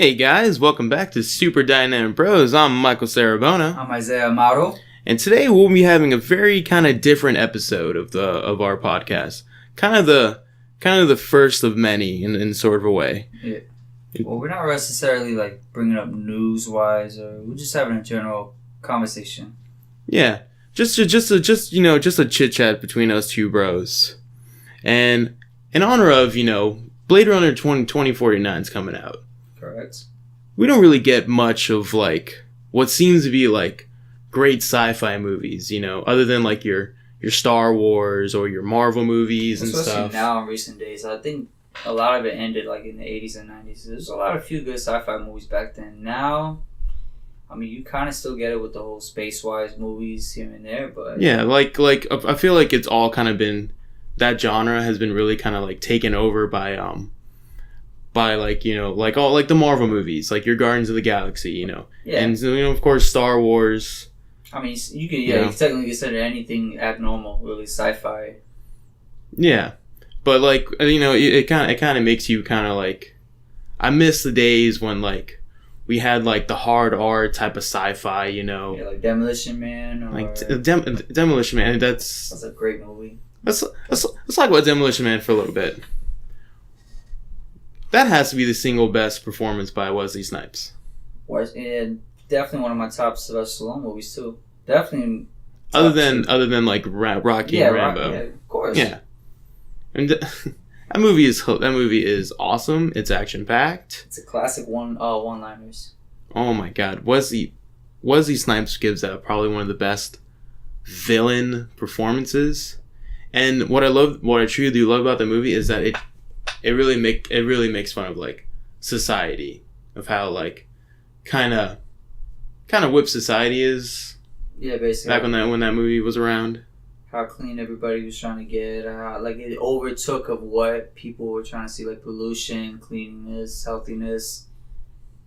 Hey guys, welcome back to Super Dynamic Bros. I'm Michael Sarabona. I'm Isaiah Amaro. And today we'll be having a very kind of different episode of our podcast. Kind of the first of many in sort of a way. Yeah. Well, we're not necessarily like bringing up news-wise, or we're just having a general conversation. Yeah, just a chit chat between us two bros. And in honor of Blade Runner 2049 is coming out. Correct. We don't really get much of like what seems to be like great sci-fi movies, other than like your Star Wars or your Marvel movies and stuff. Especially now in recent days, I think a lot of it ended like in the 80s and 90s. There's a lot of few good sci-fi movies back then. Now, I mean, you kind of still get it with the whole space-wise movies here and there, but yeah, like I feel like it's all kind of been, that genre has been really kind of like taken over by like like all like the Marvel movies, like your Guardians of the Galaxy, Yeah. And of course Star Wars. I mean, you could you technically consider anything abnormal really sci-fi. Yeah, but like it kind of makes you kind of like, I miss the days when like we had like the hard R type of sci-fi, Yeah, like Demolition Man or like Demolition Man. That's a great movie. Let's talk about Demolition Man for a little bit. That has to be the single best performance by Wesley Snipes. And definitely one of my top Sylvester Stallone movies too. Definitely. Other than like Rocky and Rambo. Yeah, of course. Yeah, and that movie is awesome. It's action packed. It's a classic one-liners. Oh my God, Wesley Snipes gives out probably one of the best villain performances. And what I truly do love about the movie is that it really makes fun of like society, of how like kind of whip society is. Yeah, basically. Back when that movie was around. How clean everybody was trying to get. Like it overtook of what people were trying to see, like pollution, cleanliness, healthiness,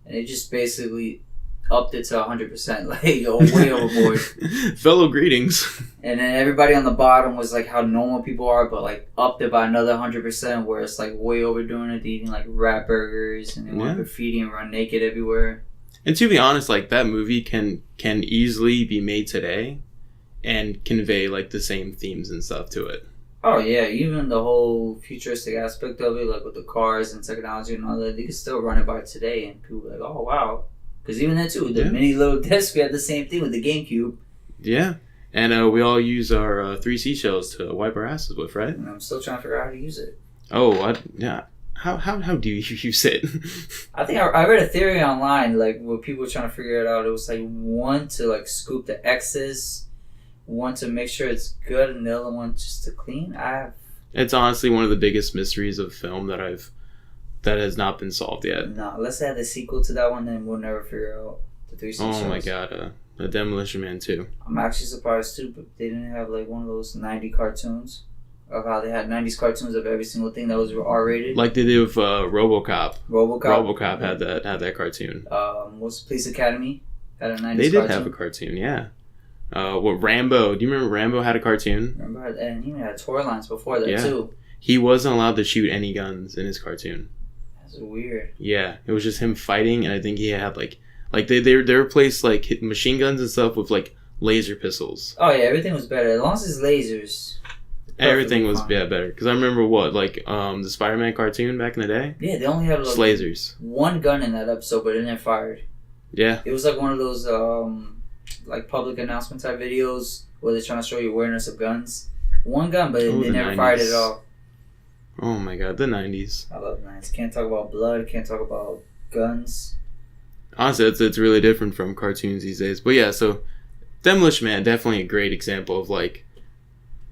and it just basically upped it to 100%, like way overboard. Fellow greetings. And then everybody on the bottom was like how normal people are, but like upped it by another 100%, where it's like way overdoing it, eating like rat burgers and they want graffiti and run naked everywhere. And to be honest, like that movie can easily be made today and convey like the same themes and stuff to it. Oh yeah, even the whole futuristic aspect of it, like with the cars and technology and all that, they can still run it by today, and people are like, oh wow. Because even then too, the mini little disc, we had the same thing with the GameCube. Yeah. And we all use our 3 seashells to wipe our asses with, right? And I'm still trying to figure out how to use it. Oh, yeah. How do you use it? I think I read a theory online, like where people were trying to figure it out. It was like one to like scoop the excess, one to make sure it's good, and the other one just to clean. It's honestly one of the biggest mysteries of film that has not been solved yet. No, let's add the sequel to that one, then we'll never figure out the 3 seashells. Oh my God, the Demolition Man 2. I'm actually surprised too, but they didn't have like one of those 90 cartoons. Of how they had 90s cartoons of every single thing that was R-rated. Like they did with RoboCop. RoboCop had that cartoon. What's Police Academy? Had a 90s cartoon. They did have a cartoon, yeah. Rambo? Do you remember Rambo had a cartoon? And he even had toy lines before that too. He wasn't allowed to shoot any guns in his cartoon. That's weird. Yeah, it was just him fighting, and I think he had like they replaced like machine guns and stuff with like laser pistols. Oh yeah, everything was better as long as it's lasers. Everything was better, because I remember the Spider-Man cartoon back in the day. Yeah, they only had like lasers. One gun in that episode, but it never fired. Yeah, it was like one of those like public announcement type videos where they're trying to show you awareness of guns. One gun, but they never 90s. fired it at all. Oh my God, the 90s. I love the 90s. Can't talk about blood. Can't talk about guns. Honestly, it's really different from cartoons these days. But yeah, so Demolition Man, definitely a great example of like.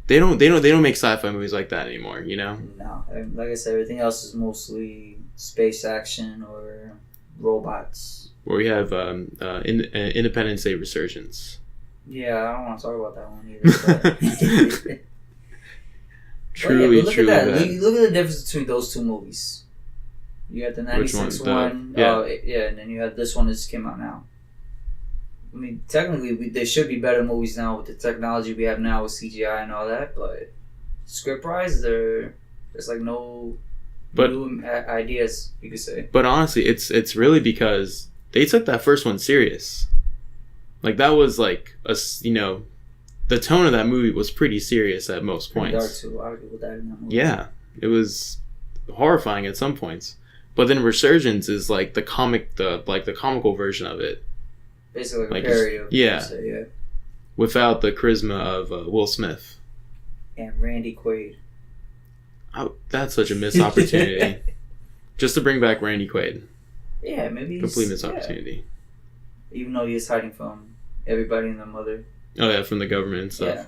They don't make sci-fi movies like that anymore, No, like I said, everything else is mostly space action or robots. Where we have Independence Day Resurgence. Yeah, I don't want to talk about that one either. Truly look at that. Look at the difference between those two movies. You got the 96 one. And then you had this one that just came out now. I mean, technically, there should be better movies now with the technology we have now with CGI and all that, but script-wise, there's like no But new ideas, you could say. But honestly, it's really because they took that first one serious. Like that was like the tone of that movie was pretty serious at most points. Dark too. A lot of people died in that movie. Yeah, it was horrifying at some points. But then Resurgence is like the comical version of it. Basically, like a parody of yeah. Say, yeah. Without the charisma of Will Smith. And Randy Quaid. That's such a missed opportunity. Just to bring back Randy Quaid. Yeah, maybe complete missed opportunity. Even though he's hiding from everybody and their mother. Oh yeah, from the government and stuff. Yeah.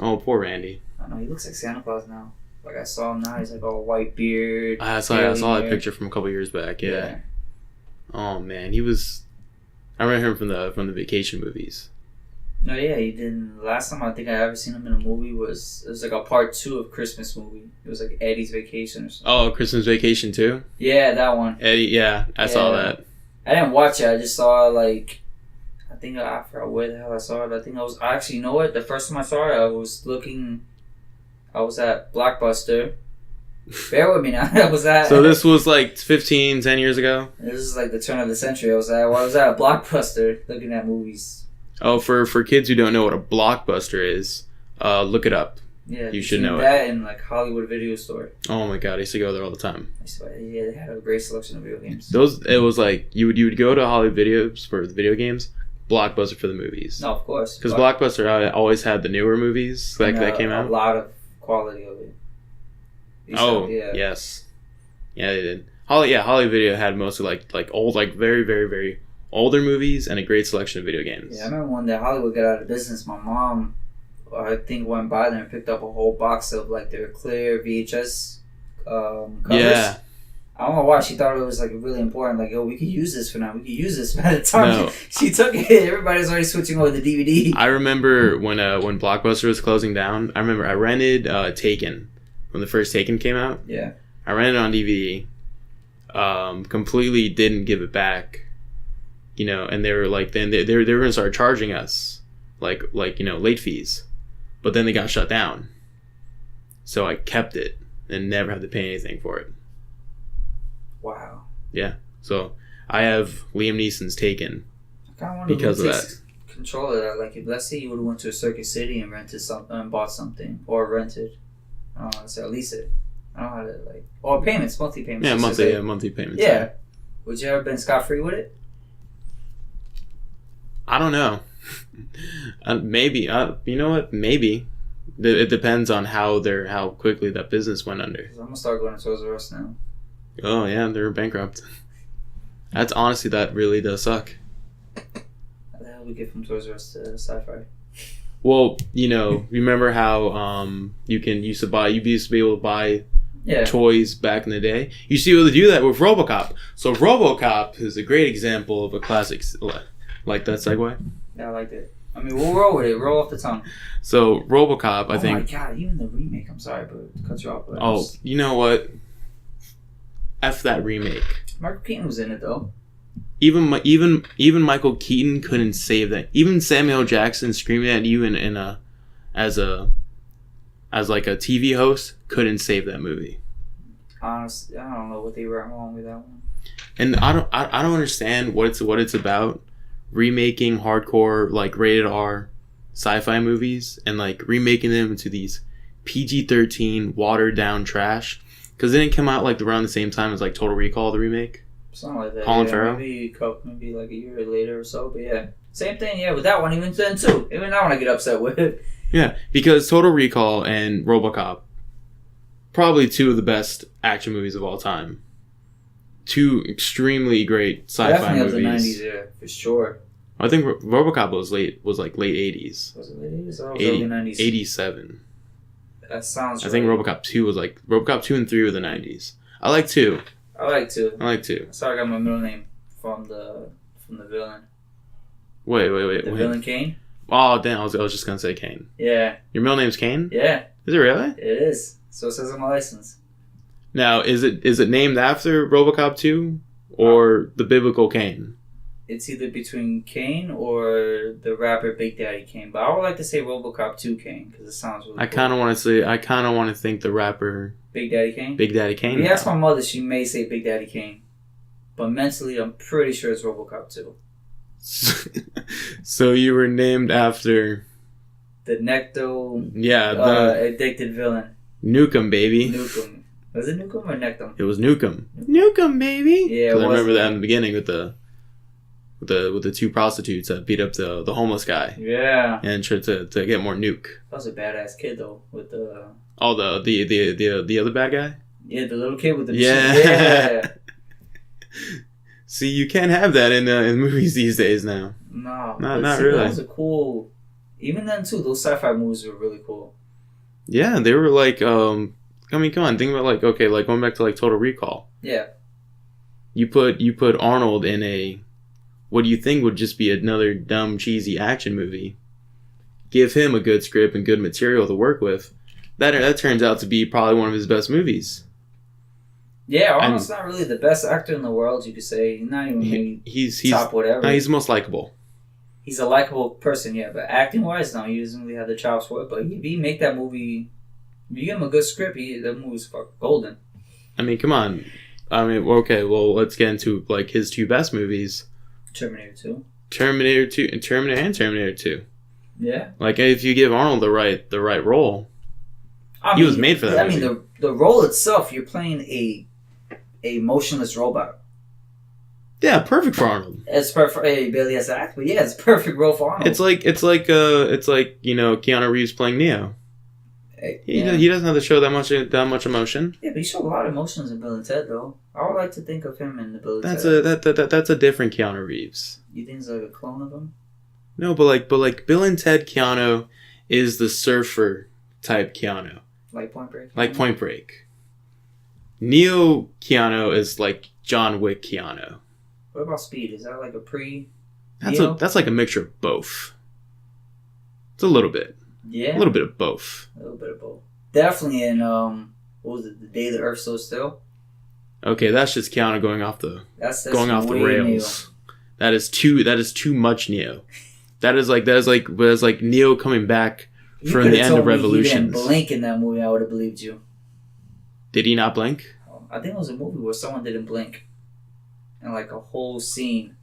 Oh, poor Randy. I know, he looks like Santa Claus now. Like I saw him now, he's like all white beard. I saw that picture from a couple years back. Yeah. Oh man, he was. I remember him from the vacation movies. No, yeah, he did. Last time I think I ever seen him in a movie was like a part 2 of Christmas movie. It was like Eddie's Vacation or something. Oh, Christmas Vacation 2? Yeah, that one. Eddie, yeah, I saw that. I didn't watch it. I just saw like, I think I forgot where the hell I saw it. I think I was actually, you know what? The first time I saw it, I was at Blockbuster. Bear with me now. I was at. So this was like 10 years ago. This is like the turn of the century. I was at a Blockbuster looking at movies. Oh, for kids who don't know what a Blockbuster is, look it up. Yeah, you should know that in like Hollywood Video Store. Oh my god, I used to go there all the time. Yeah, they had a great selection of video games. It was like you would go to Hollywood Videos for the video games, Blockbuster for the movies. No, of course. Because Blockbuster always had the newer movies that came out. A lot of quality of it. Yes, yeah, they did. Hollywood Video had mostly like old, like very very very older movies and a great selection of video games. Yeah, I remember when that Hollywood got out of business, my mom, I think, went by there and picked up a whole box of like their clear VHS covers. Yeah. I don't know why she thought it was like really important. Like, oh, we could use this for now. We could use this. By the time she took it, everybody's already switching over to DVD. I remember when Blockbuster was closing down. I remember I rented Taken when the first Taken came out. Yeah. I rented it on DVD. Completely didn't give it back. And they were like, then they were gonna start charging us like late fees, but then they got shut down. So I kept it and never had to pay anything for it. Wow. Yeah. So I have Liam Neeson's Taken because of that. Control of that. Like, if let's say you would have went to a Circuit City and rented something and bought something, or rented, I don't know how to say, at least it. I don't know how to or payments, monthly payments. Yeah, monthly payments. Yeah. Would you ever been scot-free with it? I don't know. Maybe. You know what? Maybe. It depends on how quickly that business went under. I'm gonna start going to Toys R Us now. Oh yeah, they're bankrupt. That really does suck. How the hell we get from Toys R Us to Sci-Fi? Well, remember how you used to be able to buy toys back in the day? You used to be able to do that with RoboCop. So RoboCop is a great example of a classic. Like that segue? Yeah, I liked it. I mean, we'll roll with it. Roll off the tongue. So RoboCop, I think. Oh my god! Even the remake. I'm sorry, but it cuts you off. Oh, you know what? F that remake. Michael Keaton was in it though. Even Michael Keaton couldn't save that. Even Samuel Jackson screaming at you as like a TV host couldn't save that movie. Honestly, I don't know what they were wrong with that one. And I don't understand what it's about. Remaking hardcore like rated R sci-fi movies and like remaking them into these PG-13 watered down trash, because it didn't come out like around the same time as like Total Recall, the remake. Something like that. Colin Farrell. Maybe like a year later or so, but yeah, same thing. Yeah, with that one, even then too. Even that one, I get upset with. Yeah, because Total Recall and RoboCop, probably two of the best action movies of all time. Two extremely great sci-fi movies. Definitely of the 90s, yeah, for sure. I think RoboCop was late 80s. Was it late 80s or early 90s? 87. That sounds right. I think RoboCop 2 was like... RoboCop 2 and 3 were the 90s. I like 2. I like 2. Sorry, I got my middle name from the villain. Wait. The villain Kane? Oh, damn, I was just going to say Kane. Yeah. Your middle name's Kane? Yeah. Is it really? It is. So it says on my license. Now, is it named after RoboCop 2 or the biblical Cain? It's either between Kane or the rapper Big Daddy Kane, but I would like to say RoboCop 2 Kane because it sounds really. I kind of want to think the rapper Big Daddy Kane? Big Daddy Kane. If you ask my mother, she may say Big Daddy Kane. But mentally, I'm pretty sure it's RoboCop 2. So you were named after... The Necto... Yeah, the... addicted villain. Nukem, baby. Nukem. Was it Nukem or Nectum? It was Nukem. Nukem, baby! Yeah, I remember that in the beginning with the two prostitutes that beat up the homeless guy. Yeah. And tried to get more nuke. That was a badass kid, though, with the... Oh, the other bad guy? Yeah, the little kid with the... Yeah. Yeah. See, you can't have that in movies these days now. No. Not really. That was a cool... Even then, too, those sci-fi movies were really cool. Yeah, they were like... I mean, come on. Think about, like, okay, like, going back to, like, Total Recall. Yeah. You put Arnold in a... What do you think would just be another dumb, cheesy action movie? Give him a good script and good material to work with. That turns out to be probably one of his best movies. Yeah, Arnold's not really the best actor in the world, you could say. He's not even he's top whatever. No, he's the most likable. He's a likable person, yeah. But acting-wise, no, he doesn't really have the chops for it. But if you make that movie... If you give him a good script, that movie's fucking golden. I mean, come on. I mean, okay, well, let's get into, like, his two best movies. Terminator 2. Terminator 2 and Terminator 2. Yeah. Like, if you give Arnold the right role, he was made for that movie. I mean, the role itself, you're playing a motionless robot. Yeah, perfect for Arnold. It's perfect. He barely has to act, but yeah, it's a perfect role for Arnold. It's like Keanu Reeves playing Neo. He doesn't have to show that much emotion. Yeah, but he showed a lot of emotions in Bill and Ted, though. I would like to think of him in the Bill and Ted. That's a different Keanu Reeves. You think it's like a clone of him? No, but like Bill and Ted Keanu is the surfer type Keanu. Like Point Break? Like Point Break. Neo Keanu is like John Wick Keanu. What about Speed? Is that like a That's like a mixture of both. It's a little bit. Yeah. A little bit of both. A little bit of both. Definitely in what was it? The Day the Earth Stood Still. Okay, that's just Keanu going off the that's rails. Neo. That is too much Neo. That is like Neo coming back from the end of Revolution. He didn't blink in that movie, I would have believed you. Did he not blink? I think it was a movie where someone didn't blink. And like a whole scene.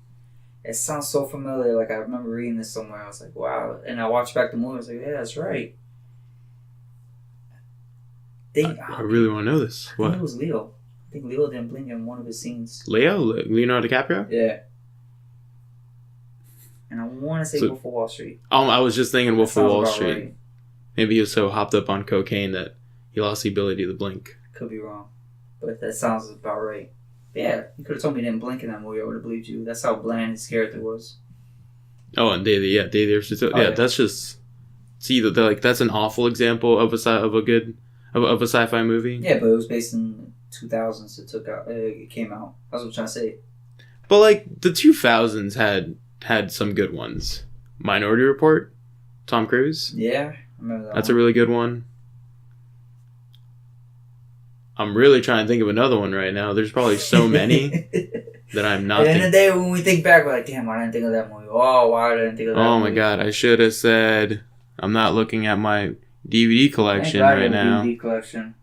It sounds so familiar. Like I remember reading this somewhere. I was like, wow. And I watched back the movie. I was like, yeah, that's right. I really want to know this. I think it was Leo. I think Leo didn't blink in one of his scenes. Leonardo DiCaprio? Yeah. And I want to say Wolf of Wall Street. I was just thinking Wolf of Wall Street. Right. Maybe he was so hopped up on cocaine that he lost the ability to blink. Could be wrong. But that sounds about right. Yeah, you could have told me he didn't blink in that movie. I would have believed you. That's how bland his character was. Oh, and that's just... See, that's an awful example of a sci-fi movie. Yeah, but it was based in 2000s. It came out. That's what I'm trying to say. But like the 2000s had some good ones. Minority Report, Tom Cruise. Yeah, I remember that. That's a really good one. I'm really trying to think of another one right now. There's probably so many that I'm not. At the end of the day, when we think back, we're like, damn, why didn't I think of that movie? Oh, why didn't I think of that movie? Oh my god, I should have said. I'm not looking at my DVD collection right now. DVD collection.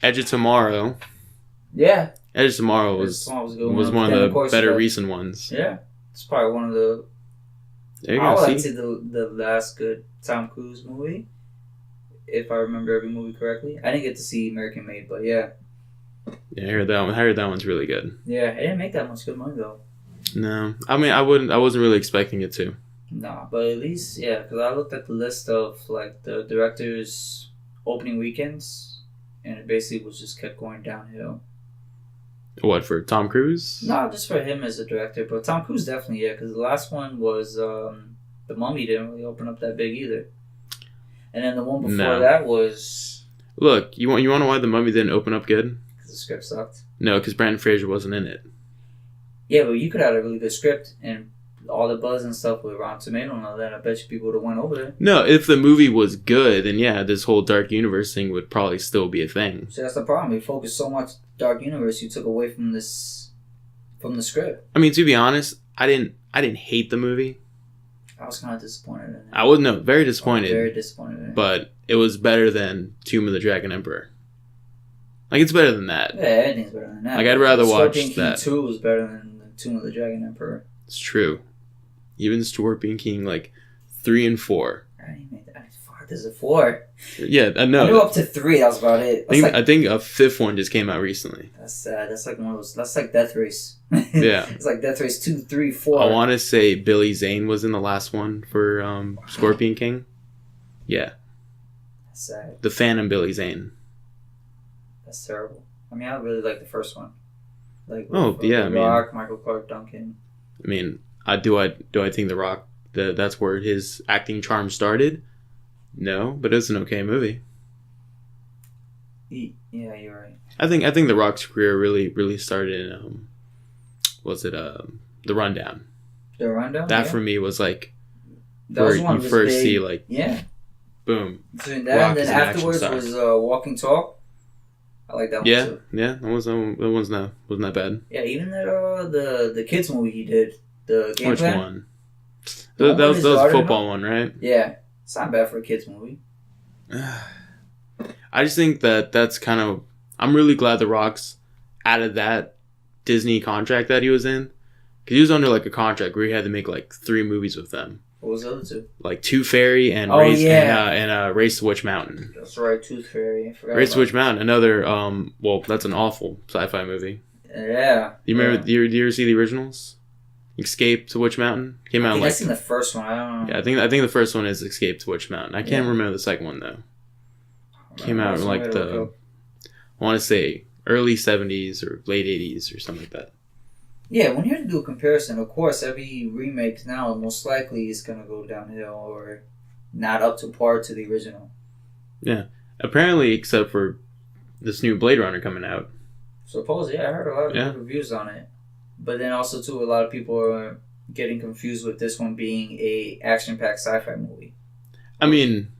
Edge of Tomorrow. Yeah. Edge of Tomorrow was one of the better recent ones. Yeah. It's probably one of the... I would like to say the last good Tom Cruise movie. If I remember every movie correctly. I didn't get to see American Made, but yeah. Yeah, I heard that one. I heard that one's really good. Yeah, it didn't make that much good money though. No. I mean, I wasn't really expecting it to. Nah, but at least, yeah, because I looked at the list of, like, the director's opening weekends, and it basically just kept going downhill. What, for Tom Cruise? No, just for him as a director, but Tom Cruise definitely, yeah, because the last one was, The Mummy didn't really open up that big either. And then the one before that was... Look, you want to know why The Mummy didn't open up good? Because the script sucked. No, because Brendan Fraser wasn't in it. Yeah, but you could have a really good script, and all the buzz and stuff with Rotten Tomato and all that, I bet you people would have went over there. No, if the movie was good, then yeah, this whole Dark Universe thing would probably still be a thing. So that's the problem. You focused so much Dark Universe, you took away from the script. I mean, to be honest, I didn't hate the movie. I was kind of disappointed in it. I was very disappointed. Very disappointed in it. But it was better than Tomb of the Dragon Emperor. Like, it's better than that. Yeah, everything's better than that. Like, I'd rather watch Scorpion King that. 2 is better than the Tomb of the Dragon Emperor. It's true. Even Scorpion King, like, 3 and 4. I didn't make that far. There's a 4. Yeah, I know. I knew up to 3. That was about it. I think a 5th one just came out recently. That's sad. That's like one of those. That's like Death Race. Yeah. It's like Death Race 2, 3, 4. I want to say Billy Zane was in the last one for Scorpion King. Yeah. That's sad. The Phantom Billy Zane. That's terrible. I mean, I really like the first one. Like, yeah, The Rock, Michael Clark Duncan. I mean, do I think The Rock, that's where his acting charm started? No, but it's an okay movie. Yeah, you're right. I think The Rock's career really started in The Rundown. The Rundown. That for me was like that where was one you first big, see like boom. Between that Rock and then is an action afterwards star. was Walking Tall. I like that one too. Yeah, that wasn't that bad. Yeah, even the kids movie he did, the game Which plan. one? That was a football one, right? Yeah, it's not bad for a kids movie. I just think that's kind of. I'm really glad The Rock's out of that Disney contract that he was in, because he was under like a contract where he had to make like 3 movies with them. What was the other 2? Like Tooth Fairy and Race to Witch Mountain. That's right, Tooth Fairy. I forgot Race to Witch Mountain, another that's an awful sci-fi movie. Yeah. You remember? Do you ever see the originals? Escape to Witch Mountain came out. I've seen the first one. I don't know. Yeah, I think the first one is Escape to Witch Mountain. I can't remember the second one though. Came out in like I want to say early 70s or late 80s or something like that. Yeah, when you have to do a comparison, of course, every remake now most likely is going to go downhill or not up to par to the original. Yeah. Apparently, except for this new Blade Runner coming out. Supposedly, I heard a lot of good reviews on it. But then also, too, a lot of people are getting confused with this one being a action-packed sci-fi movie. I mean,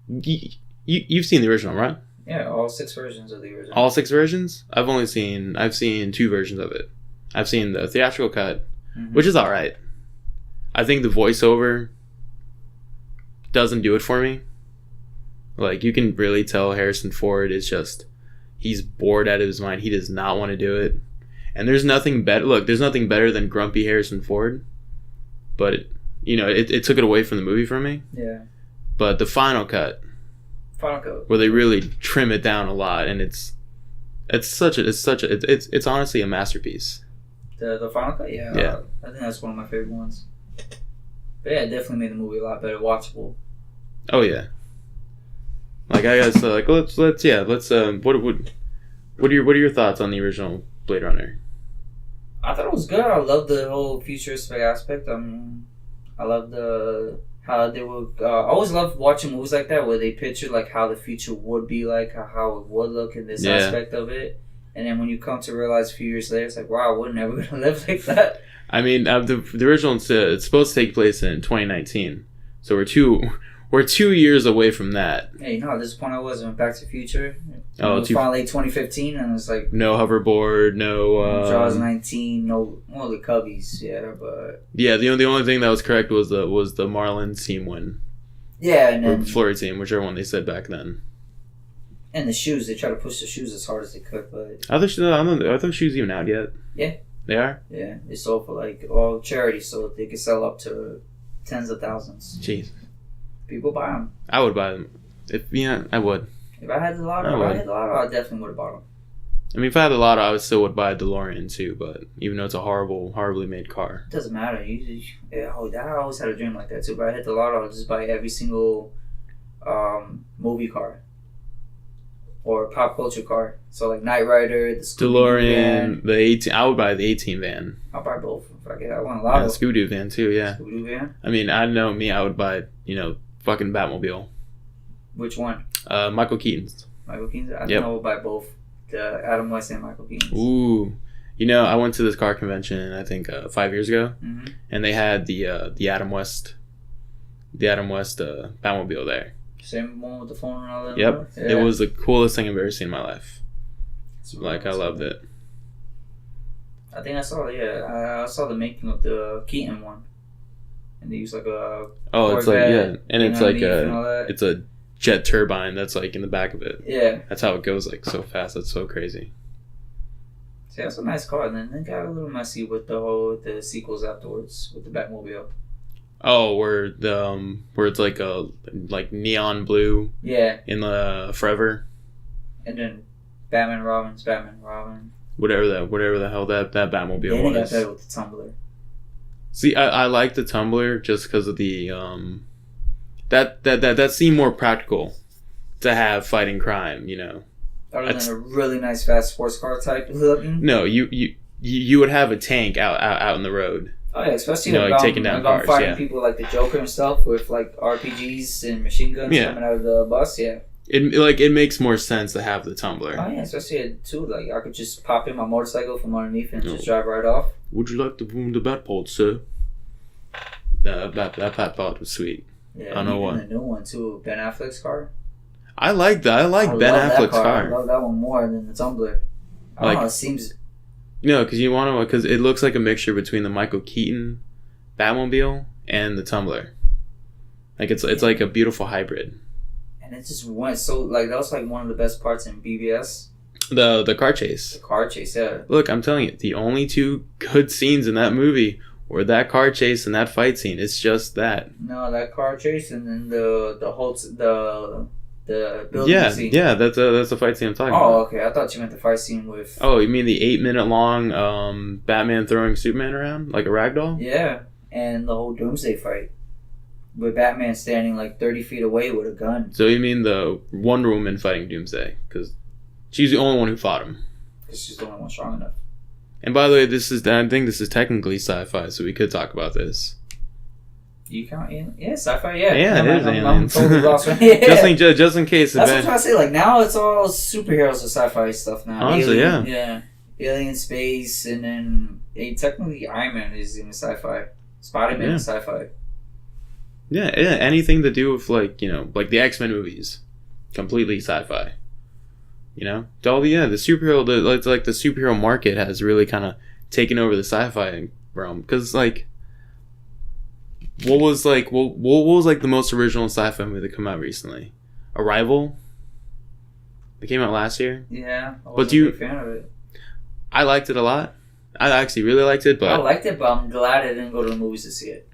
you've seen the original, right? Yeah, all 6 versions of the original. All 6 versions? I've seen 2 versions of it. I've seen the theatrical cut, which is alright. I think the voiceover doesn't do it for me. Like, you can really tell Harrison Ford is just, he's bored out of his mind. He does not want to do it. And there's nothing better. Look, there's nothing better than grumpy Harrison Ford. But, it took it away from the movie for me. Yeah. But the final cut. Where they really trim it down a lot. And it's honestly a masterpiece. The final cut? Yeah. I think that's one of my favorite ones. But yeah, it definitely made the movie a lot better watchable. Oh, yeah. Like, I guess, let's what are your thoughts on the original Blade Runner? I thought it was good. I love the whole futuristic aspect. I love how they would. I always love watching movies like that where they picture like how the future would be like, how it would look in this aspect of it. And then when you come to realize a few years later, it's like, wow, we're never going to live like that. I mean, the original, it's supposed to take place in 2019. So we're 2 years away from that. Hey, how disappointed I was in Back to the Future. It was 2015, and it's like... No hoverboard, no... Jaws 19, no... Well, the Cubbies, yeah, but... Yeah, the only thing that was correct was the Marlins team win. Yeah, and then... Or Florida team, whichever one they said back then. And the shoes, they try to push the shoes as hard as they could, but... Are those shoes even out yet? Yeah. They are? Yeah, they sold for like all charity, so they could sell up to tens of thousands. Jeez. People buy them. I would buy them. I would. If I had the lotto, I definitely would have bought them. I mean, if I had the lotto, I would buy a DeLorean too, but even though it's a horribly made car. It doesn't matter. I always had a dream like that too, but I hit the lotto, I'd just buy every single movie car. Or pop culture car. So like Knight Rider, the DeLorean, the 18. I would buy the 18 van. I'll buy both. If I want a lotto. The Scooby-Doo van too, yeah. Scooby-Doo van? I mean, I know me, I would buy, fucking Batmobile. Which one? Michael Keaton's. Michael Keaton's? I think I would buy both. The Adam West and Michael Keaton's. Ooh. I went to this car convention, I think, 5 years ago. Mm-hmm. And they had the Adam West Batmobile there. Same one with the phone and all that? Yep. Yeah. It was the coolest thing I've ever seen in my life. I loved it. I think I saw the making of the Keaton one. And they use like a... Oh, it's like, yeah. And it's like it's a jet turbine that's like in the back of it. Yeah. That's how it goes like so fast. That's so crazy. See, that's a nice car. And then it got a little messy with the sequels afterwards with the Batmobile. Oh, where it's like a neon blue. Yeah. In the Forever. And then Batman Robin. Whatever the hell that Batmobile was. They got was. that with the Tumbler. See, I like the Tumbler just because of the that seemed more practical to have fighting crime, you know. Other than a really nice fast sports car type looking. No, you would have a tank out in the road. Oh yeah, especially like taking down cars, fighting people like the Joker and stuff with like RPGs and machine guns coming out of the bus. Yeah. It makes more sense to have the Tumbler. Oh yeah, especially too. Like I could just pop in my motorcycle from underneath and just drive right off. Would you like to boom the Batpod, sir? That Batpod was sweet. Yeah, I don't know why. The new one too, Ben Affleck's car. I like that. I like Ben Affleck's car. I love that one more than the Tumbler. I don't know. It seems. No, because it looks like a mixture between the Michael Keaton Batmobile and the Tumbler. Like it's like a beautiful hybrid. And it just went so like that was like one of the best parts in BBS. The car chase. The car chase, yeah. Look, I'm telling you, the only two good scenes in that movie were that car chase and that fight scene. It's just that. No, that car chase and then the building scene. Yeah, that's the fight scene I'm talking about. Oh, okay. I thought you meant the fight scene with. Oh, you mean the 8-minute long Batman throwing Superman around like a ragdoll? Yeah, and the whole Doomsday fight with Batman standing like 30 feet away with a gun. So you mean the Wonder Woman fighting Doomsday? Because she's the only one who fought him. Because she's the only one strong enough. And by the way, I think this is technically sci-fi, so we could talk about this. You count sci-fi, yeah. Yeah, it is aliens. I'm totally lost. Yeah. just in case. That's what I'm trying to say. Like now, it's all superheroes or sci-fi stuff now. Honestly, yeah. Alien, space, and then technically Iron Man is in sci-fi. Spider-Man is sci-fi. Yeah, anything to do with like the X-Men movies, completely sci-fi. You know, the superhero, the superhero market has really kind of taken over the sci-fi realm because like. What was like the most original sci-fi movie that came out recently? Arrival. It came out last year. Yeah, I wasn't a big fan of it. I liked it a lot. I actually really liked it, but I liked it, but I'm glad I didn't go to the movies to see it.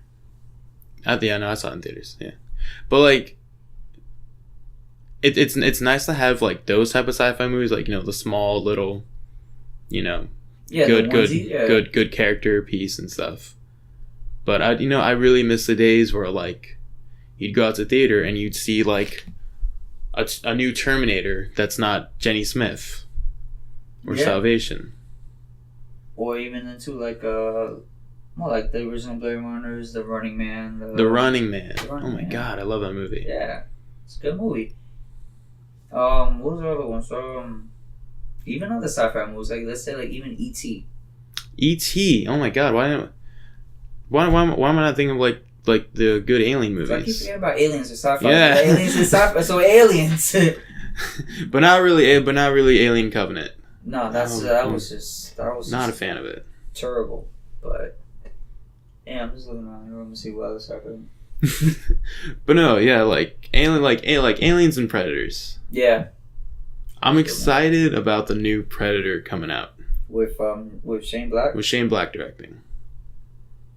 I saw it in theaters. Yeah, but like, it's nice to have like those type of sci-fi movies, like the small little, good character piece and stuff. But I really miss the days where like you'd go out to theater and you'd see like a new Terminator that's not Jenny Smith or Salvation, or even into like more like the original Blade Runners, The Running Man. The Running Man. Oh my God, I love that movie. Yeah, it's a good movie. What was the other ones? Even other sci-fi movies, like let's say like even E.T. E.T. Oh my God, why am I not thinking of like the good alien movies? I keep forgetting about aliens or sci-fi. Yeah, aliens and sci-fi. So aliens. but not really Alien Covenant. No, that was not a fan of it. Terrible, but yeah, I'm just looking around the room to see what other sci-fi. But no, yeah, like Aliens and Predators. Yeah, I'm excited about the new Predator coming out with Shane Black. With Shane Black directing.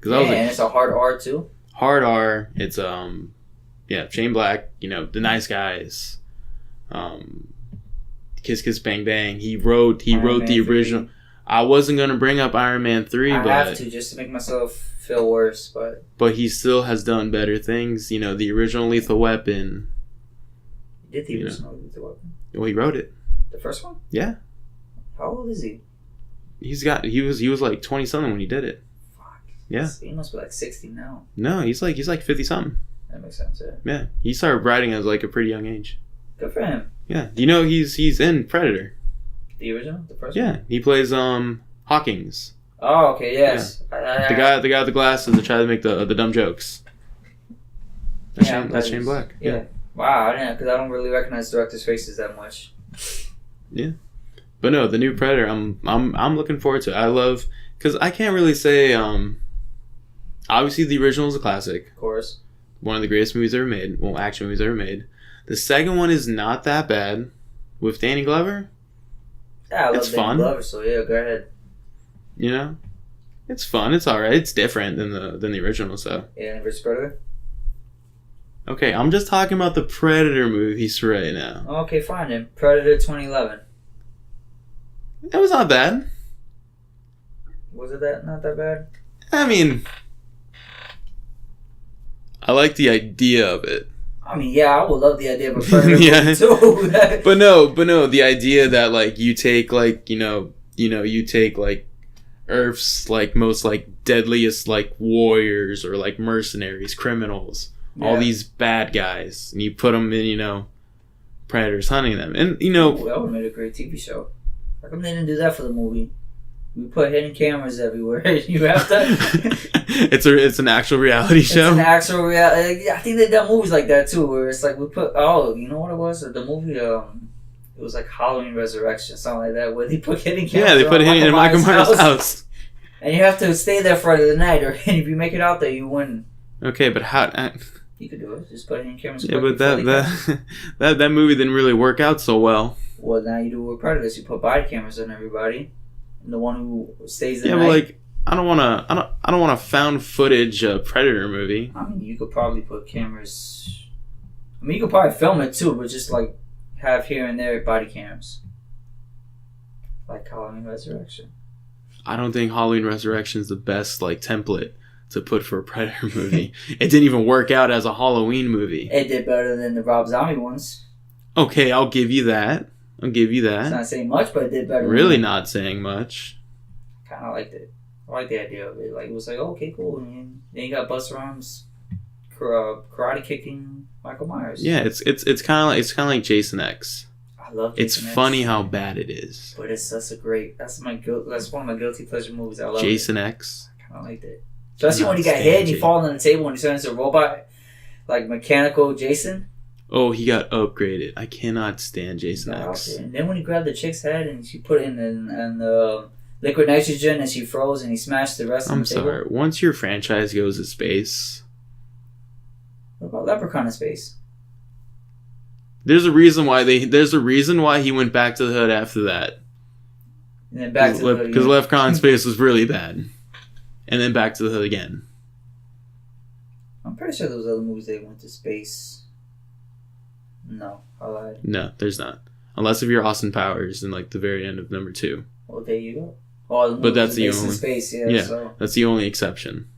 And it's a hard R too. Hard R. It's Shane Black. The nice guys. Kiss Kiss Bang Bang. He wrote the original. 3. I wasn't gonna bring up Iron Man 3, but I have to just to make myself feel worse. But he still has done better things. The original Lethal Weapon. He did the original Lethal Weapon. Well, he wrote it. The first one. Yeah. How old is he? He was like 20 something when he did it. Yeah. He must be like 60 now. No, he's like 50 something. That makes sense, yeah. Yeah. He started writing as like a pretty young age. Good for him. Yeah. Do you know he's in Predator? The original? The first one? Yeah. He plays Hawkins. Oh, okay, yes. Yeah. The guy with the glasses that try to make the dumb jokes. That's Shane Black. Yeah. Wow, I didn't, because I don't really recognize directors' faces that much. Yeah. But no, the new Predator, I'm looking forward to it. I love, because I can't really say obviously, the original is a classic. Of course. One of the greatest movies ever made. Well, action movies ever made. The second one is not that bad. With Danny Glover, Yeah, I love it's Danny fun. Glover, so yeah, go ahead. You know, it's fun. It's all right. It's different than the original. So Alien vs Predator. okay, I'm just talking about the Predator movies right now. Okay, fine then. Predator 2011. That was not bad. Was it not that bad? I mean, I like the idea of it. I mean, yeah, I would love the idea of a Predator Yeah. movie too. But no, the idea that like you take like you take like Earth's like most like deadliest like warriors or like mercenaries, criminals, all these bad guys, and you put them in predators hunting them, and Ooh, that would have made a great TV show. How come they didn't do that for the movie? We put hidden cameras everywhere. You have to. it's an actual reality show. It's an actual reality. I think they've done movies like that too, where it's like we put. Oh, you know what it was? The movie. It was like Halloween Resurrection, something like that, where they put hidden cameras. Yeah, they put hidden in Michael Myers' house. And you have to stay there for the night, or if you make it out there, you win. Okay, but how? You could do it. Just put hidden cameras. Yeah, but that movie didn't really work out so well. Well, now you do it with Predators. You put body cameras on everybody, and the one who stays the night. Yeah, but like I don't want a found footage Predator movie. I mean, you could probably put cameras. I mean, you could probably film it too, but just like have here and there body cams, like Halloween Resurrection. I don't think Halloween Resurrection is the best like template to put for a Predator movie. It didn't even work out as a Halloween movie. It did better than the Rob Zombie ones. Okay, I'll give you that. It's not saying much, but it did better. Really not saying much. Kind of liked it. I like the idea of it. Like it was like, oh, okay, cool. And then you got Busta Rhymes karate kicking Michael Myers. Yeah, it's kind of like Jason X. I love It's Jason X. funny how bad it is. But that's one of my guilty pleasure movies. I love Jason X. I kind of liked it. Especially when he got hit and he falls on the table and he turns into a robot, like mechanical Jason. Oh, he got upgraded. I cannot stand Jason X. And then when he grabbed the chick's head and she put it in the liquid nitrogen and she froze and he smashed the rest of the table. I'm sorry. Once your franchise goes to space... What about Leprechaun in space? There's a reason why he went back to the hood after that. And then back to the hood because Leprechaun in space was really bad. And then back to the hood again. I'm pretty sure those other movies they went to space. No, I lied. No, there's not. Unless if you're Austin Powers in like the very end of number 2. Well, there you go. Oh, but that's the only space, so. That's the only exception.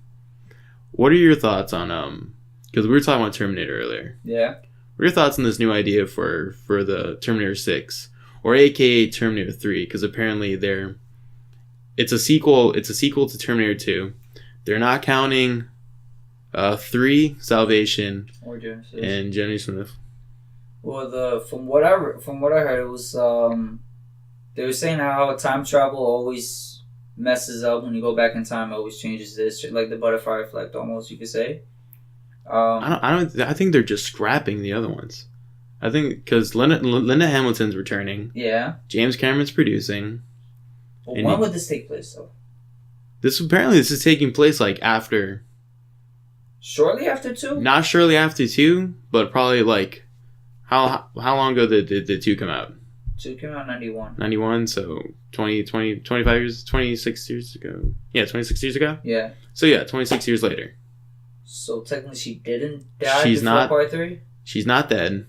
What are your thoughts on because we were talking about Terminator earlier. Yeah. What are your thoughts on this new idea for the Terminator 6 or aka Terminator 3? Because apparently it's a sequel to Terminator 2. They're not counting 3 Salvation or Genesis. And Jenny Smith. Well, from what I heard, it was they were saying how time travel always messes up when you go back in time. It always changes this, like the butterfly effect, almost you could say. I think they're just scrapping the other ones. I think because Linda Hamilton's returning. Yeah. James Cameron's producing. Well, when would this take place, though? This is taking place like after. Shortly after 2? Not shortly after 2, but probably like. How long ago did 2 come out? 2 came out in 91. 91, so 25 years, 26 years ago. Yeah, 26 years ago? Yeah. So yeah, 26 years later. So technically she didn't die before part 3? She's not dead.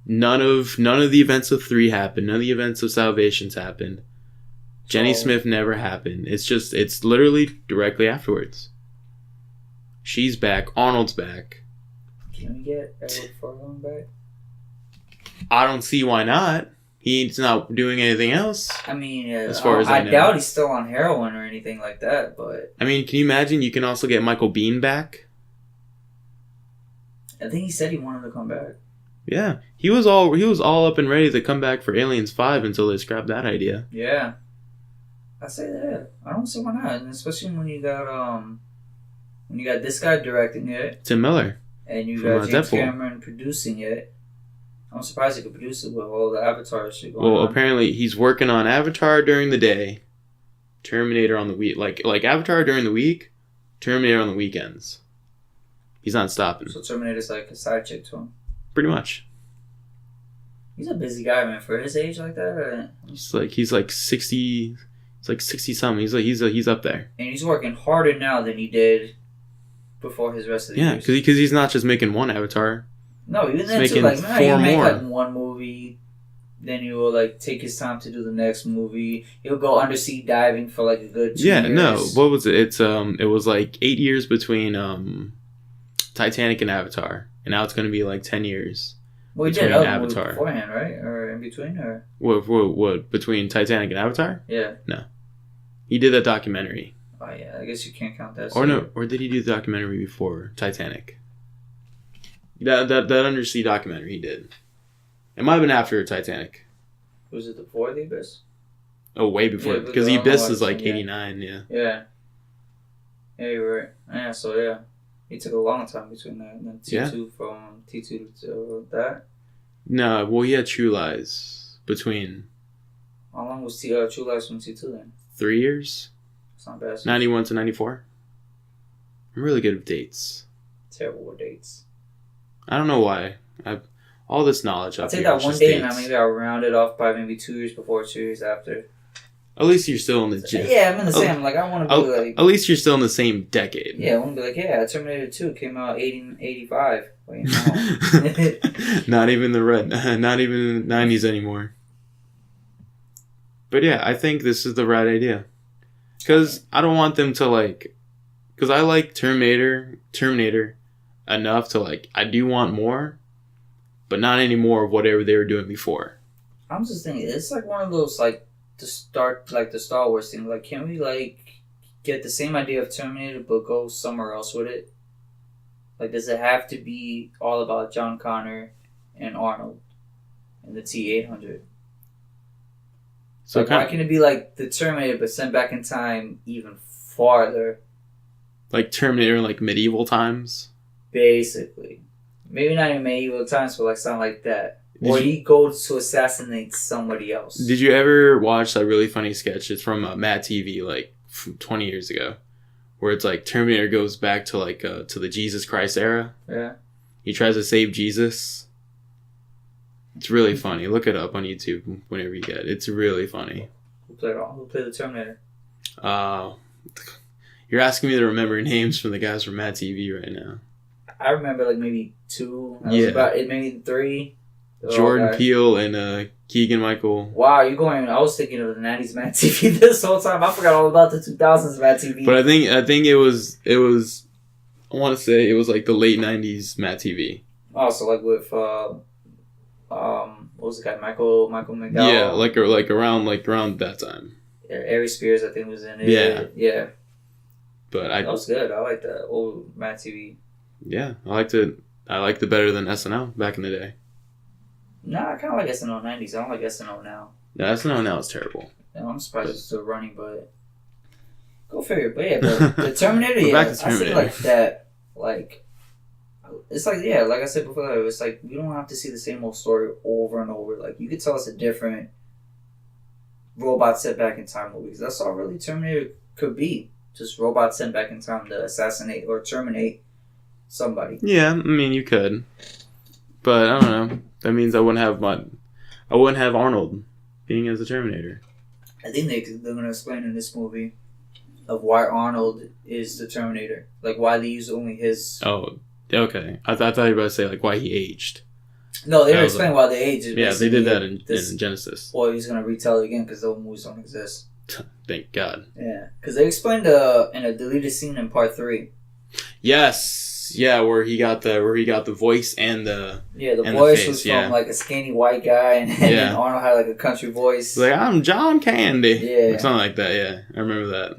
None of the events of 3 happened. None of the events of Salvations happened. Jenny Smith never happened. It's literally directly afterwards. She's back. Arnold's back. Can we get Edward Furlong back? I don't see why not. He's not doing anything else. I mean, as far as I know. doubt he's still on heroin or anything like that. But I mean, can you imagine? You can also get Michael Biehn back. I think he said he wanted to come back. Yeah, he was all up and ready to come back for Aliens 5 until they scrapped that idea. Yeah, I say that. I don't see why not, and especially when you got this guy directing it, Tim Miller. And you got James Cameron producing it. I'm surprised he could produce it with all the Avatar shit going on. Well, apparently he's working on Avatar during the day, Terminator on the week. Like Avatar during the week, Terminator on the weekends. He's not stopping. So Terminator's like a side chick to him. Pretty much. He's a busy guy, man, for his age like that. Or... He's like 60. He's like 60 something. He's up there. And he's working harder now than he did before his rest of the years. Yeah, because he's not just making one Avatar. No, even then too. Like, nah, he'll make like one movie, then he will like take his time to do the next movie. He'll go undersea diving for like a good 2 years. No, what was it? It was like 8 years between Titanic and Avatar, and now it's gonna be like 10 years. Well, he did Avatar beforehand, right? Or in between, or what between Titanic and Avatar? Yeah. No, he did that documentary. Oh yeah, I guess you can't count that. Or no, or did he do the documentary before Titanic? That undersea documentary he did. It might have been after Titanic. Was it before The Abyss? Oh, way before. Because The Abyss is like 89, yeah. Yeah. Yeah, you're right. Yeah, so yeah. It took a long time between that and then T2 from T2 to that. No, well, he had True Lies between... How long was True Lies from T2 then? 3 years? It's not bad. 91 to 94. I'm really good with dates. Terrible with dates. I don't know why. All this knowledge I'll up take here that one day and maybe I'll round it off by maybe 2 years before, 2 years after. At least you're still in the gym. Yeah, I'm in the same. Like, I want to be like... At least you're still in the same decade. Yeah, I want to be like, yeah, Terminator 2 came out 85. Wait, no. Not even not even in the 90s anymore. But yeah, I think this is the right idea. Because I don't want them to like... Because I like Terminator enough to like... I do want more, but not any more of whatever they were doing before. I'm just thinking, it's like one of those like... To start like the Star Wars thing, like, can we like get the same idea of Terminator but go somewhere else with it? Like, does it have to be all about John Connor and Arnold and the T-800? So like, why can it be like the Terminator but sent back in time even farther? Like Terminator, like medieval times? Basically. Maybe not even medieval times, but like something like that. Or he goes to assassinate somebody else. Did you ever watch that really funny sketch? It's from Mad TV, like 20 years ago, where it's like Terminator goes back to like to the Jesus Christ era. Yeah. He tries to save Jesus. It's really funny. Look it up on YouTube whenever you get it. It's really funny. Who played the Terminator? You're asking me to remember names from the guys from Mad TV right now. I remember like maybe 2. Was about it, maybe 3. Jordan Peele and Keegan-Michael. Wow, you're going... I was thinking of the 90s Mad TV this whole time. I forgot all about the 2000s Mad TV. But I think it was... I want to say it was like the late 90s Mad TV. Oh, so like with... what was the guy? Michael McDowell? Yeah, like around that time. Yeah, Ari Spears, I think, was in it. Yeah. Yeah. But that was good. I like that old Mad TV. Yeah, I liked it. I liked it better than SNL back in the day. Nah, I kind of like SNL 90s. I don't like SNL now. No, SNL now is terrible. Yeah, I'm surprised it's still running, but... Go figure. But yeah, the Terminator, yeah, I see like that, like... It's like, yeah, like I said before, it's like, we don't have to see the same old story over and over. Like, you could tell us a different robot sent back in time movies. That's all really Terminator could be. Just robots sent back in time to assassinate or terminate somebody. Yeah, I mean, you could. But, I don't know. That means I wouldn't have Arnold being as a Terminator. I think they're going to explain in this movie of why Arnold is the Terminator. Like, why they use only his... Oh, okay. I thought you were about to say, like, why he aged. No, they didn't explain why they aged. Yeah, they did that in Genesis. Well, he's going to retell it again because those movies don't exist. Thank God. Yeah, because they explained in a deleted scene in part 3. Yes. Yeah, where he got the voice and the voice was from like a skinny white guy, and then Arnold had like a country voice. Like, I'm John Candy. Yeah, something like that. Yeah, I remember that.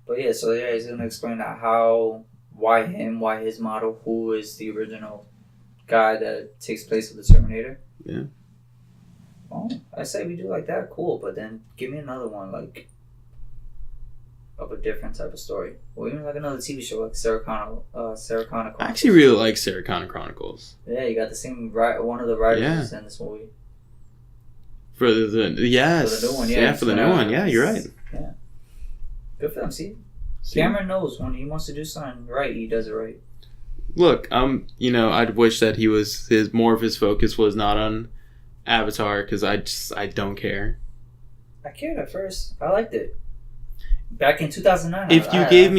But yeah, so yeah, he's gonna explain that why his model, who is the original guy that takes place with the Terminator. Yeah. Oh, I say we do like that, cool. But then give me another one like. Of a different type of story. Or even like another TV show like Sarah Connor Chronicles. I actually really like Sarah Connor Chronicles. Yeah, you got the same one of the writers in this movie. For the new one, yeah. Yeah, for the new one, yeah, you're right. Yeah. Good for them, see? Cameron knows when he wants to do something right, he does it right. look, I'd wish that more of his focus was not on Avatar, because I don't care. I cared at first. I liked it. Back in 2009. If you gave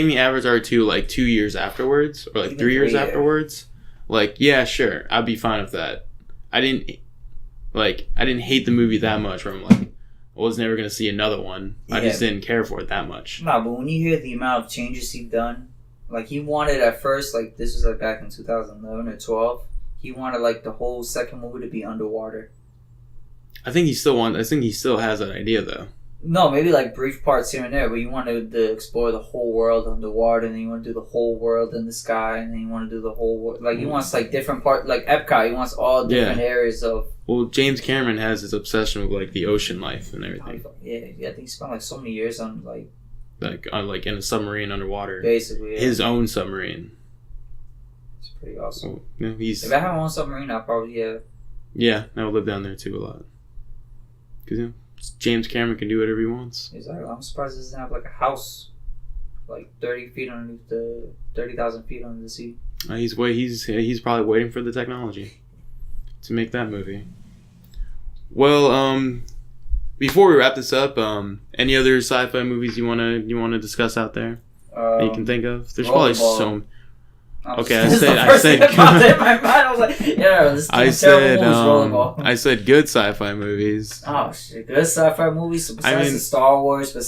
me Avatar 2 like 2 years afterwards, or like 3 years afterwards, like, yeah, sure, I'd be fine with that. I didn't hate the movie that much where I'm like, I was never gonna see another one. Yeah. I just didn't care for it that much. Nah, but when you hear the amount of changes he's done, like, he wanted at first, like, this was like back in 2011 or 12, he wanted like the whole second movie to be underwater. I think he still has that idea though. No, maybe like brief parts here and there, but you want to explore the whole world underwater, and then you want to do the whole world in the sky, and then you want to do the whole world. Like, he wants like different parts, like Epcot, he wants all different areas of. Well, James Cameron has his obsession with like the ocean life and everything. Yeah, I think he spent like so many years on like in a submarine underwater. Basically, yeah. His own submarine. It's pretty awesome. Well, if I had my own submarine, I'd probably Yeah, I would live down there too a lot. Because James Cameron can do whatever he wants. Exactly. I'm surprised he doesn't have like a house, like 30,000 feet under the sea. He's probably waiting for the technology to make that movie. Well, before we wrap this up, any other sci-fi movies you wanna discuss out there that you can think of? There's probably so. Okay, I said I said good sci-fi movies. Oh shit, good sci-fi movies. So besides the Star Wars, the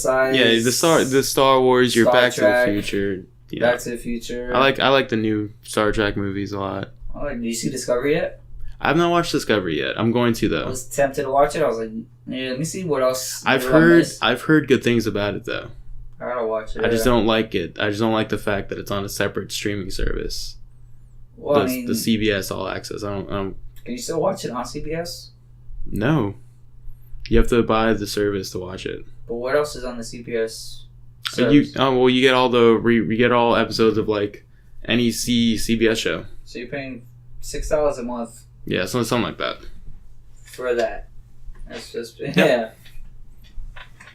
Star Wars, your Back to the Future. Back to the Future. I like the new Star Trek movies a lot. Oh, do you see Discovery yet? I've not watched Discovery yet. I'm going to though. I was tempted to watch it. I was like, yeah, let me see what else. I've heard good things about it though. I gotta watch it. I just don't like it. I just don't like the fact that it's on a separate streaming service. Well, the CBS All Access. I don't. Can you still watch it on CBS? No, you have to buy the service to watch it. But what else is on the CBS? You get you get all episodes of like any CBS show. So you're paying $6 a month. Yeah, something like that. For that, that's just yeah.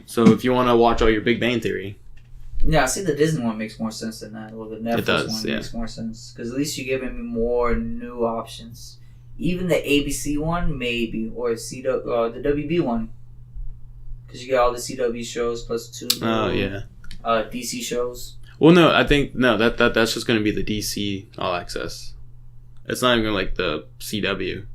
So if you want to watch all your Big Bang Theory. Yeah, I see the Disney one makes more sense than that. Well, the Netflix one makes more sense. Because at least you're giving me more new options. Even the ABC one, maybe. Or the WB one. Because you get all the CW shows plus 2 DC shows. Well, no, I think, that's just going to be the DC All Access. It's not even like the CW.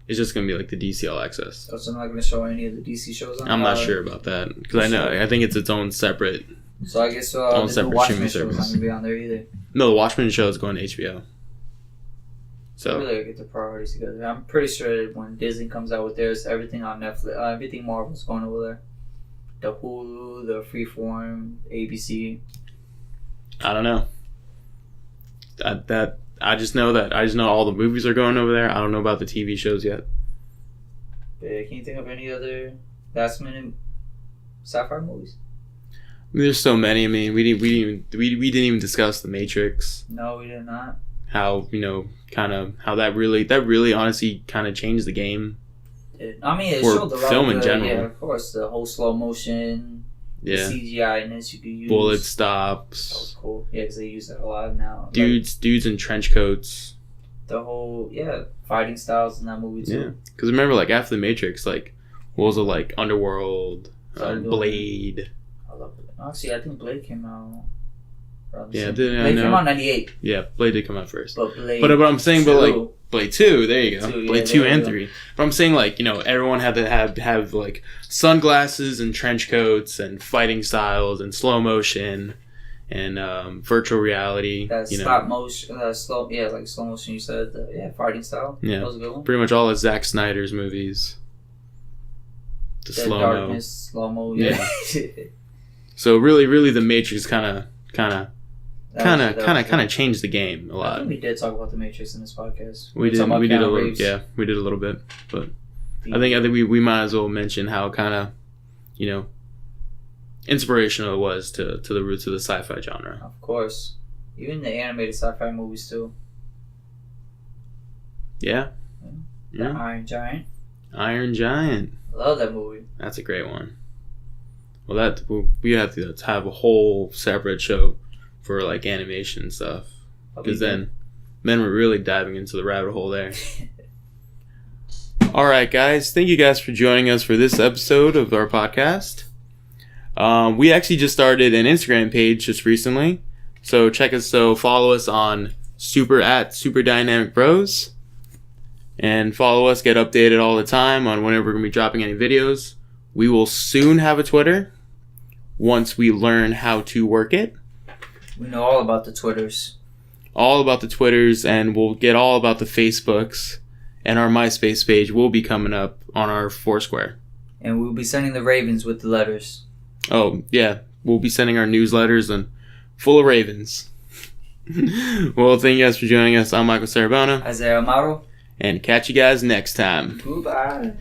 It's just going to be like the DC All Access. So I'm not going to show any of the DC shows on I'm not sure about that. Because I think it's its own separate... So I guess the Watchmen show is not going to be on there either. No, the Watchmen show is going to HBO. So really gotta get the priorities together. I'm pretty sure when Disney comes out with theirs, everything on Netflix, everything Marvel's going over there. The Hulu, the Freeform, ABC. I don't know. I just know all the movies are going over there. I don't know about the TV shows yet. Can you think of any other last minute sci-fi movies? There's so many. I mean, we didn't even discuss The Matrix. No, we did not. How how that really honestly kind of changed the game. It showed the film in general. Yeah, of course, the whole slow motion, the CGI-ness you could use. Bullet stops. That was cool. Yeah, because they use that a lot now. Dudes in trench coats. The whole fighting styles in that movie too. Yeah, because remember, like after The Matrix, like what was it like? Underworld, Blade. I love it. Actually, I think Blade came out. Blade came out in 98. Yeah, Blade did come out first. But I'm saying, 2. Blade 2, there you go. Blade 2 and 3. But I'm saying, like, everyone had to have like sunglasses and trench coats and fighting styles and slow motion and virtual reality. Stop motion, slow motion. You said, fighting style. Yeah, that was a good one. Pretty much all of Zack Snyder's movies. The slow mo, darkness, slow mo. Yeah. So really, The Matrix kind of changed the game a lot. I think we did talk about The Matrix in this podcast. We did a little bit, but I think we might as well mention how kind of, inspirational it was to the roots of the sci-fi genre. Of course, even the animated sci-fi movies too. Yeah. Iron Giant. Iron Giant. Love that movie. That's a great one. Well, we have to have a whole separate show for like animation stuff, because then Man, we're really diving into the rabbit hole there. All right, guys. Thank you guys for joining us for this episode of our podcast. We actually just started an Instagram page just recently. So follow us on Super Dynamic Bros. And follow us, get updated all the time on whenever we're going to be dropping any videos. We will soon have a Twitter once we learn how to work it. We know all about the Twitters. All about the Twitters, and we'll get all about the Facebooks. And our MySpace page will be coming up on our Foursquare. And we'll be sending the Ravens with the letters. Oh, yeah. We'll be sending our newsletters and full of Ravens. Well, thank you guys for joining us. I'm Michael Sarabona. Isaiah Amaro. And catch you guys next time. Goodbye.